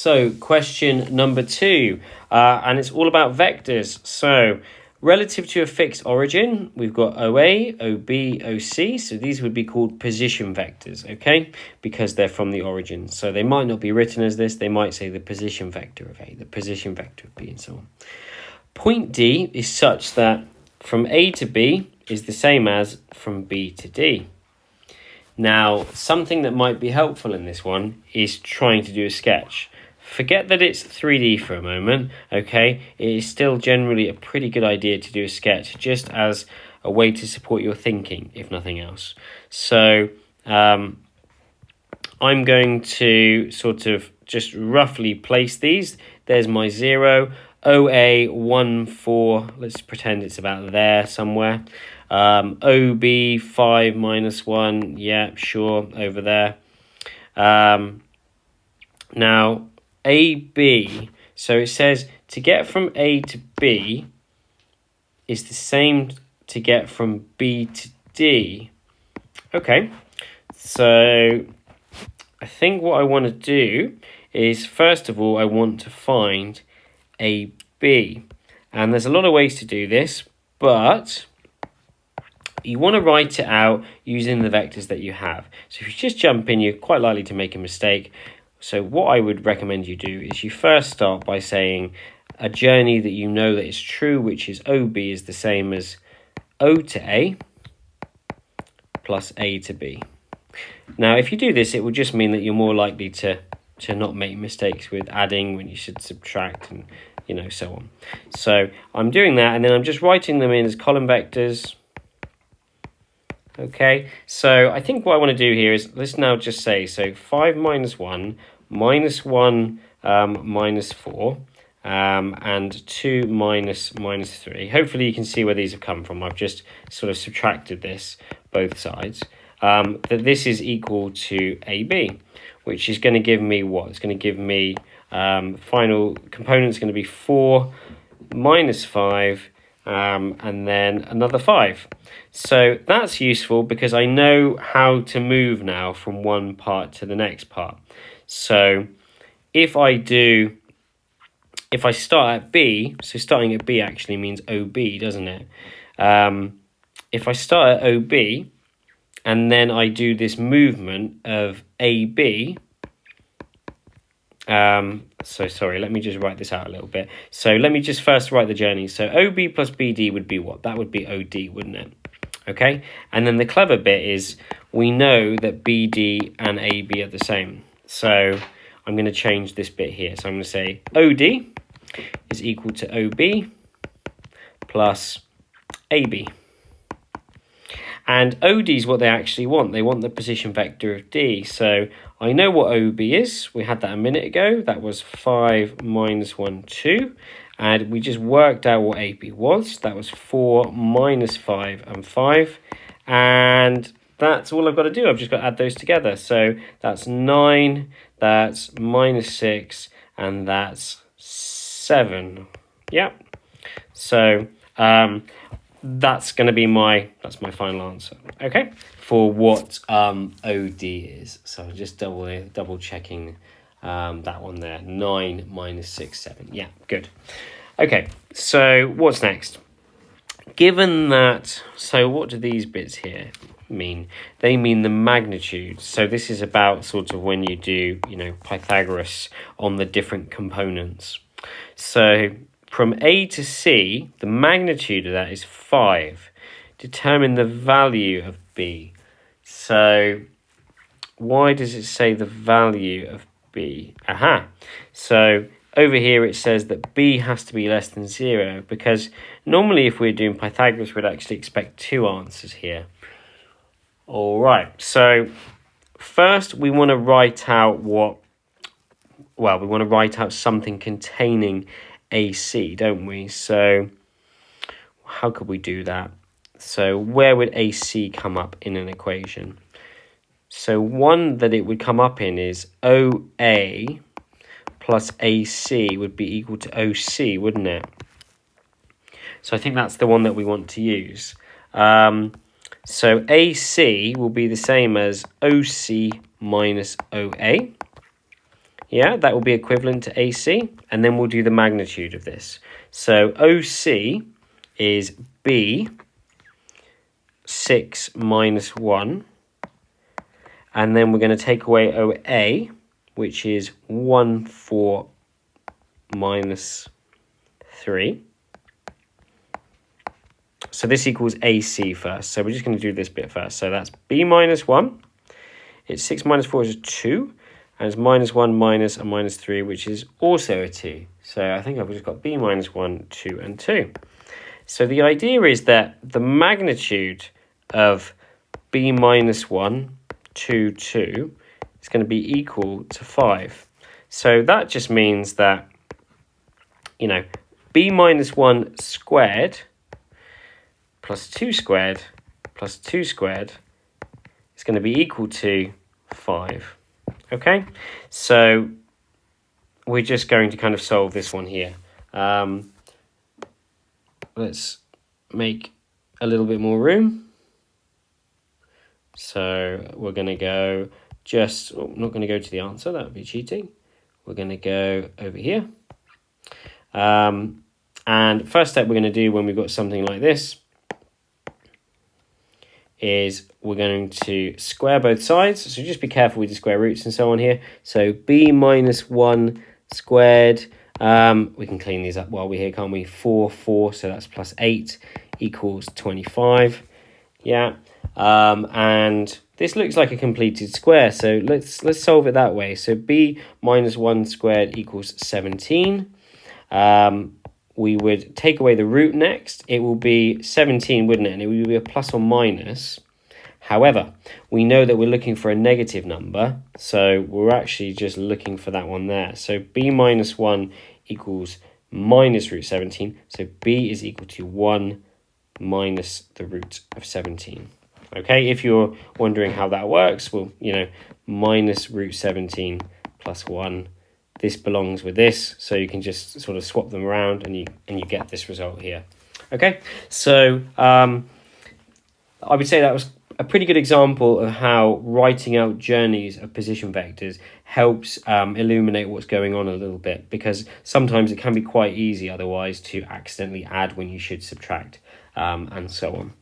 So question number 2, and it's all about vectors. So relative to a fixed origin, we've got OA, OB, OC. So these would be called position vectors, okay? Because they're from the origin. So they might not be written as this. They might say the position vector of A, the position vector of B, and so on. Point D is such that from A to B is the same as from B to D. Now, something that might be helpful in this one is trying to do a sketch. Forget that it's 3D for a moment, okay? It is still generally a pretty good idea to do a sketch just as a way to support your thinking, if nothing else. So I'm going to sort of just roughly place these. There's my 0, OA 1, 4, let's pretend it's about there somewhere. OB 5 minus 1, yeah, sure, over there. Now, AB, so it says to get from A to B is the same to get from B to D. Okay, so I think what I want to do is, first of all, I want to find AB. And there's a lot of ways to do this, but you want to write it out using the vectors that you have. So if you just jump in, you're quite likely to make a mistake. So what I would recommend you do is you first start by saying a journey that you know that is true, which is OB is the same as O to A plus A to B. Now, if you do this, it will just mean that you're more likely to not make mistakes with adding when you should subtract and, so on. So I'm doing that, and then I'm just writing them in as column vectors. Okay, so I think what I want to do here is, let's now just say, so 5 minus 1, minus 1 minus 4, and 2 minus 3. Hopefully you can see where these have come from. I've just sort of subtracted this, both sides. That this is equal to AB, which is going to give me what? It's going to give me, final component is going to be 4 minus 5, and then another 5. So that's useful because I know how to move now from one part to the next part. So if I start at B, so starting at B actually means OB, doesn't it? If I start at OB and then I do this movement of AB, so sorry, let me just write this out a little bit. So let me just first write the journey. So OB plus BD would be what? That would be OD, wouldn't it? Okay, and then the clever bit is we know that BD and AB are the same. So I'm going to change this bit here. So I'm going to say OD is equal to OB plus AB. And OD is what they actually want. They want the position vector of D. So I know what OB is. We had that a minute ago. That was 5 minus 1, 2. And we just worked out what AB was. That was 4 minus 5 and 5. And that's all I've got to do. I've just got to add those together. So that's 9, that's minus 6, and that's 7. Yeah. So that's going to be my final answer. Okay. For what OD is. So just double checking that one there. 9 minus 6, 7. Yeah, good. Okay, so what's next? Given that, so what do these bits here mean? They mean the magnitude. So this is about sort of when you do, Pythagoras on the different components. So from A to C, the magnitude of that is 5. Determine the value of B. So why does it say the value of B? Aha. So over here it says that B has to be less than 0 because normally if we're doing Pythagoras, we'd actually expect 2 answers here. All right. So first we want to write out something containing AC, don't we? So how could we do that? So where would AC come up in an equation? So one that it would come up in is OA plus AC would be equal to OC, wouldn't it? So I think that's the one that we want to use. So AC will be the same as OC minus OA. Yeah, that will be equivalent to AC. And then we'll do the magnitude of this. So OC is B 6 minus 1. And then we're going to take away OA, which is 1 4 minus 3. So this equals AC first. So we're just going to do this bit first. So that's B minus 1. It's 6 minus 4 is a 2. And it's minus 1 minus a minus 3, which is also a 2. So I think I've just got B minus 1, 2, and 2. So the idea is that the magnitude of B minus 1, 2, 2 is going to be equal to 5. So that just means that, you know, B minus 1 squared plus 2 squared plus 2 squared is going to be equal to 5. Okay, so we're just going to kind of solve this one here. Let's make a little bit more room. So we're going to go I'm not going to go to the answer, that would be cheating. We're going to go over here. And first step we're going to do when we've got something like this is we're going to square both sides. So just be careful with the square roots and so on here. So B minus 1 squared. We can clean these up while we're here, can't we? 4, 4, so that's plus 8 equals 25. Yeah. And this looks like a completed square. So let's solve it that way. So B minus 1 squared equals 17. We would take away the root next. It will be 17, wouldn't it? And it would be a plus or minus. However, we know that we're looking for a negative number, so we're actually just looking for that one there. So B minus 1 equals minus root 17. So B is equal to 1 minus the root of 17. Okay, if you're wondering how that works, well, you know, minus root 17 plus 1. This belongs with this, so you can just sort of swap them around and you get this result here. Okay, so I would say that was a pretty good example of how writing out journeys of position vectors helps illuminate what's going on a little bit, because sometimes it can be quite easy otherwise to accidentally add when you should subtract and so on.